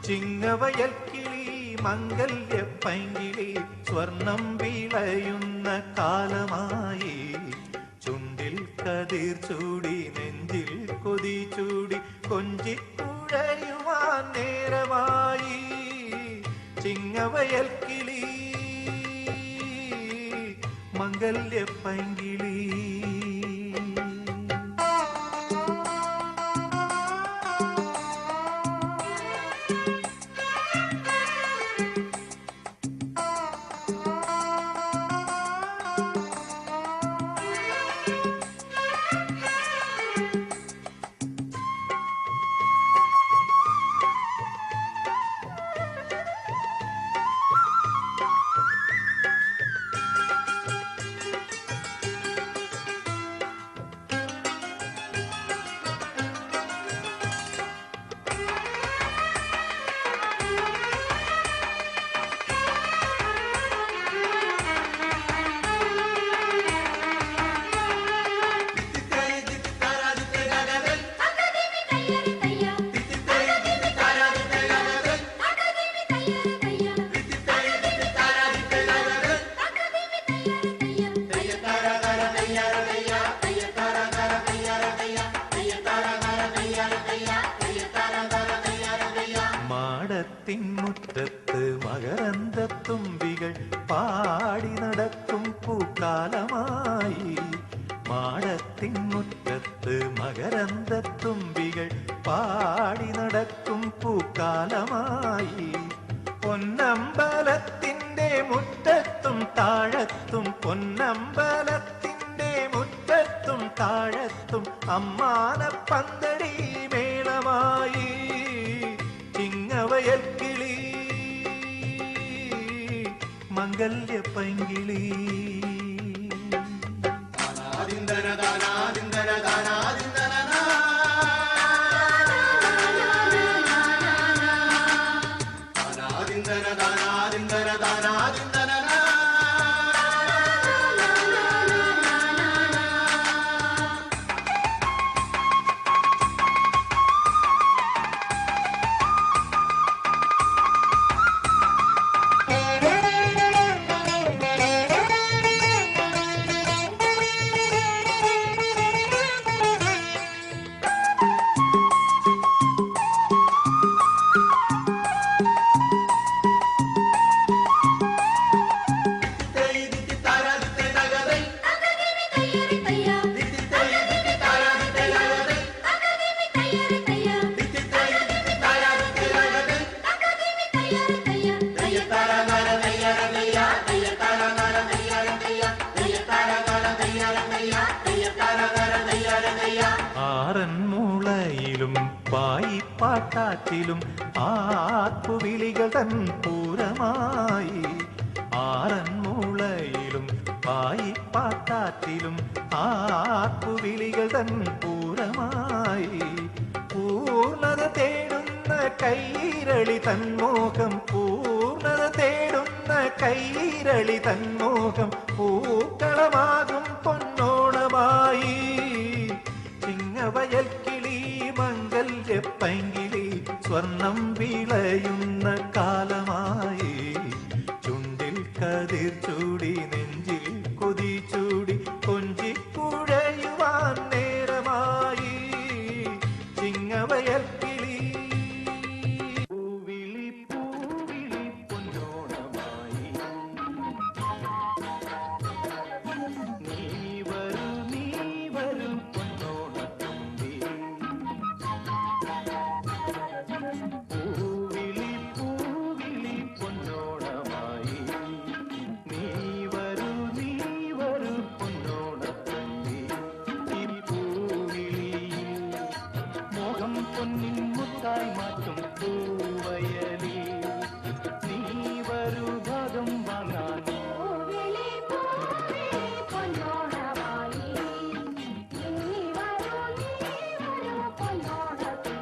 ചിങ്ങവയൽ കിളി മംഗല്യ പൈങ്കിളി സ്വർണം വിളയുന്ന കാലമായി ചുണ്ടിൽ കതിർ ചൂടി നെഞ്ചിൽ കൊതി ചൂടി കൊഞ്ചിക്കുഴയുവാൻ നേരമായി ചിങ്ങവയൽ കിളി മംഗല്യ പൈങ്കിളി മുറ്റത്ത് മകരന്തത്തുമ്പികൾ പാടി നടക്കും പൂക്കാലമായി മാടത്തിൻ മുറ്റത്ത് മകരന്തത്തുമ്പികൾ പാടി നടക്കും പൂക്കാലമായി പൊന്നമ്പലത്തിൻ്റെ മുറ്റത്തും താഴത്തും പൊന്നമ്പലത്തിൻ്റെ മുറ്റത്തും താഴത്തും അമ്മാനപ്പന്തടി മേളമായി ചിങ്ങവയൽ കിളി മംഗല്യ പൈങ്കിളി ആറന്മുളയിലും പായിപ്പാട്ടാറ്റിലും ആർപ്പുവിളികൾ തൻ പൂരമായി ആറന്മുളയിലും പായിപ്പാട്ടാറ്റിലും ആർപ്പുവിളികൾ തൻ പൂരമായി പൂർണ്ണത തേടുന്ന കൈരളി തന്മോഹം പൂർണ്ണത തേടുന്ന കൈരളി തന്മോഹം പൂക്കളമാകും പൊന്നോണമായി ചിങ്ങവയൽ കിളി മംഗല്യ പൈങ്കിളി സ്വർണം വിളയുന്ന കാലമായി ചുണ്ടിൽ കതിർ ചൂടി നെഞ്ചിൽ കൊതി ചൂടി കൊഞ്ചിക്കുഴയുവാൻ നേരമായി ചിങ്ങവയൽ കിളി പൂവിളി പൂവിളി പൊന്നോണമായി നീ വരൂ പൊന്നോണത്തുമ്പി പൂവിളി പൂവിളി പൊന്നോണമായി നീ വരൂ പൊന്നോണത്തുമ്പി ഈ പൂവിളിയിൽ മോഹം പൊന്നിൻ മുത്തായി മാറ്റും പൂവയലിൽ നീ വരൂ ഭാഗം വാങ്ങാൻ പൊന്നോണമായി നീ വരൂ പൊന്നോണത്തുമ്പി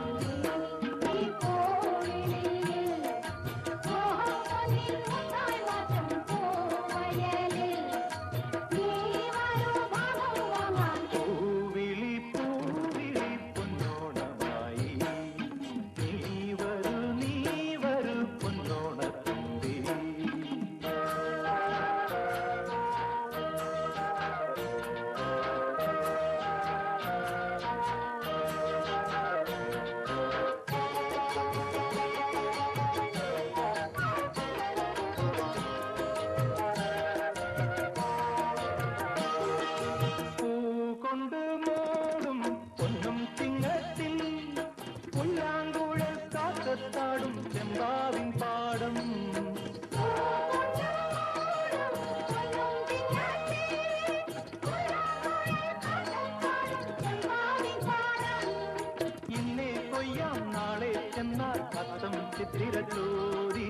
കൊയ്യാം നാളെ ചെന്നാൽ അത്തം ചിത്തിരച്ചോരി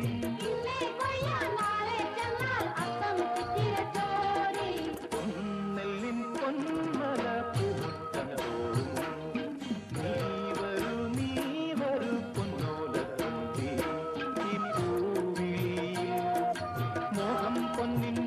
നെല്ലിൻ പൊന്മല പൂമുറ്റം തോറും നീ വരൂ പൊന്നോലത്തുമ്പി ഈ പൂവിളിയിൽ മോഹം പൊന്നിൻ